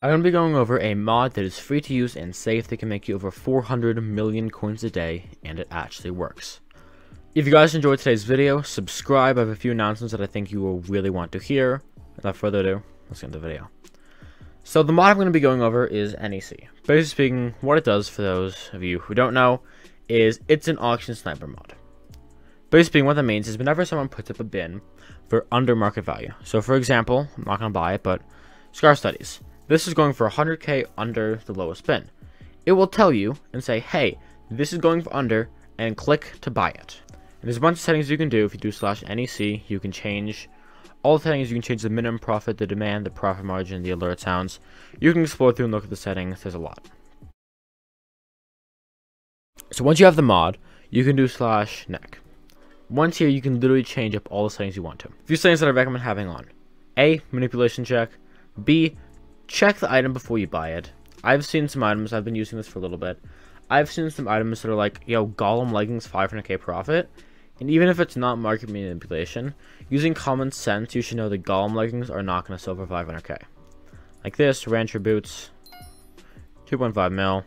I'm going to be going over a mod that is free to use and safe that can make you over 400 million coins a day, and it actually works. If you guys enjoyed today's video, subscribe. I have a few announcements that I think you will really want to hear. Without further ado, let's get into the video. So the mod I'm going to be going over is NEC. Basically speaking, what it does, for those of you who don't know, is it's an auction sniper mod. Basically speaking, what that means is whenever someone puts up a bin for under market value. So for example, I'm not going to buy it, but Scar Studies. This is going for 100k under the lowest bin. It will tell you and say, hey, this is going for under, and click to buy it. And there's a bunch of settings you can do. If you do /NEC, you can change all the settings. You can change the minimum profit, the demand, the profit margin, the alert sounds. You can explore through and look at the settings. There's a lot. So once you have the mod, you can do /NEC. Once here, you can literally change up all the settings you want to. A few settings that I recommend having on. A, manipulation check. B, check the item before you buy it. I've seen some items, I've been using this for a little bit. I've seen some items that are like, yo, Golem leggings 500k profit. And even if it's not market manipulation, using common sense, you should know that Golem leggings are not going to sell for 500k. Like this, Rancher boots, 2.5 mil.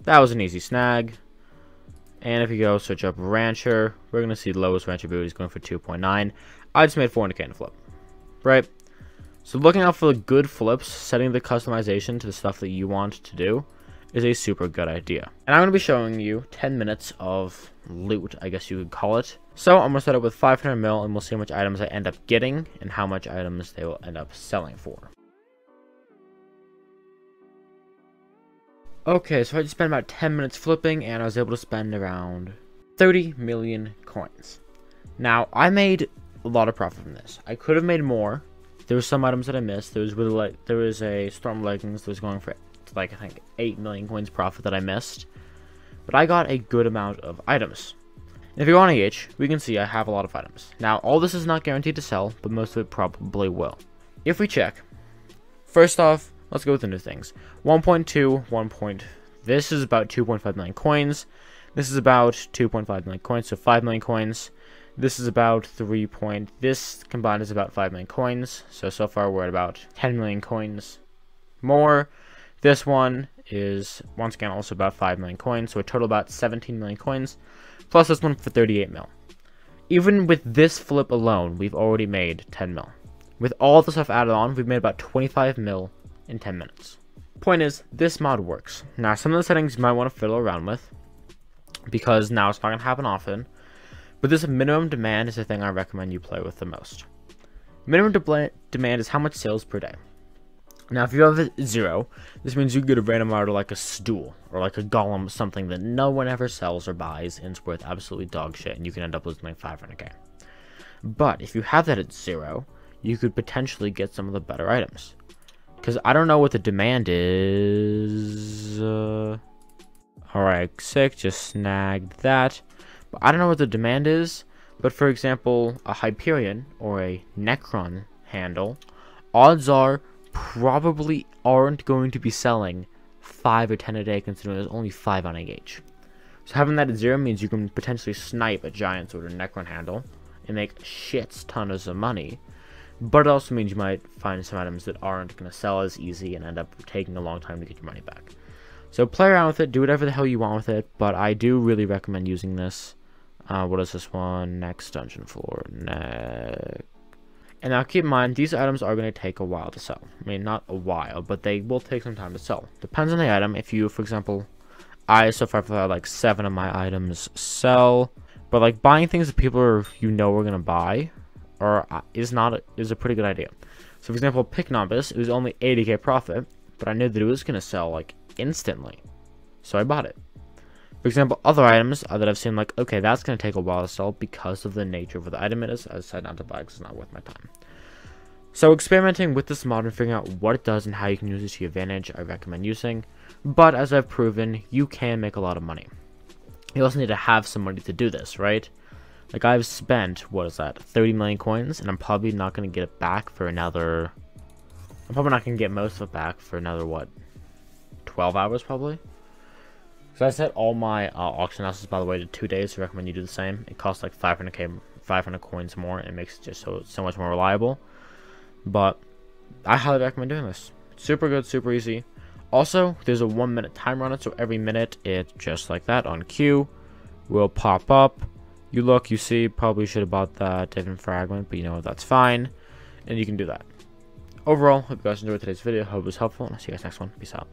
That was an easy snag. And if you go search up Rancher, we're going to see the lowest Rancher boot is going for 2.9. I just made 400k in a flip. Right? So looking out for the good flips, setting the customization to the stuff that you want to do is a super good idea. And I'm going to be showing you 10 minutes of loot, I guess you could call it. So I'm going to set up with 500 mil and we'll see how much items I end up getting and how much items they will end up selling for. Okay, so I just spent about 10 minutes flipping and I was able to spend around 30 million coins. Now, I made a lot of profit from this. I could have made more. There were some items that I missed. There was a Storm Leggings that was going for like I think 8 million coins profit that I missed. But I got a good amount of items. And if you go on AH, we can see I have a lot of items. Now, all this is not guaranteed to sell, but most of it probably will. If we check, first off, let's go with the new things. 1.2, this is about 2.5 million coins. This is about 2.5 million coins, so 5 million coins. This is about this combined is about 5 million coins. So far we're at about 10 million coins more. This one is, once again, also about 5 million coins. So a total about 17 million coins. Plus this one for 38 mil. Even with this flip alone, we've already made 10 mil. With all the stuff added on, we've made about 25 mil in 10 minutes. Point is, this mod works. Now, some of the settings you might want to fiddle around with, because now it's not going to happen often. But this minimum demand is the thing I recommend you play with the most. Minimum demand is how much sales per day. Now, if you have a 0, this means you get a random order like a stool or like a golem, something that no one ever sells or buys and it's worth absolutely dog shit, and you can end up losing like 500k. But if you have that at 0, you could potentially get some of the better items. Because I don't know what the demand is. Alright, sick, just snagged that. But I don't know what the demand is, but for example, a Hyperion or a Necron handle, odds are probably aren't going to be selling 5 or 10 a day, considering there's only 5 on AH. So having that at 0 means you can potentially snipe a Giant Sword or Necron handle and make shits tons of money, but it also means you might find some items that aren't going to sell as easy and end up taking a long time to get your money back. So play around with it, do whatever the hell you want with it, but I do really recommend using this. What is this one? Next dungeon floor. Next. And now keep in mind, these items are going to take a while to sell. I mean, not a while, but they will take some time to sell. Depends on the item. If you, for example, so far I've had like 7 of my items sell. But like buying things that people are, are going to buy is a pretty good idea. So for example, Pick Novice, it was only 80k profit, but I knew that it was going to sell like instantly. So I bought it. For example, other items that I've seen, like, okay, that's going to take a while to sell because of the nature of what the item is. I decided not to buy it because it's not worth my time. So experimenting with this mod and figuring out what it does and how you can use it to your advantage, I recommend using. But as I've proven, you can make a lot of money. You also need to have some money to do this, right? Like, I've spent, what is that, 30 million coins, and I'm probably not going to get it back for another... I'm probably not going to get most of it back for another, what, 12 hours probably? So I set all my auction houses, by the way, to 2 days. So I recommend you do the same. It costs like 500 coins more, and it makes it just so much more reliable. But I highly recommend doing this. Super good, super easy. Also, there's a 1 minute timer on it, so every minute it, just like that, on cue, will pop up. You look, you see, probably should have bought that different fragment, but you know what, that's fine. And you can do that. Overall, hope you guys enjoyed today's video. Hope it was helpful, and I'll see you guys next one. Peace out.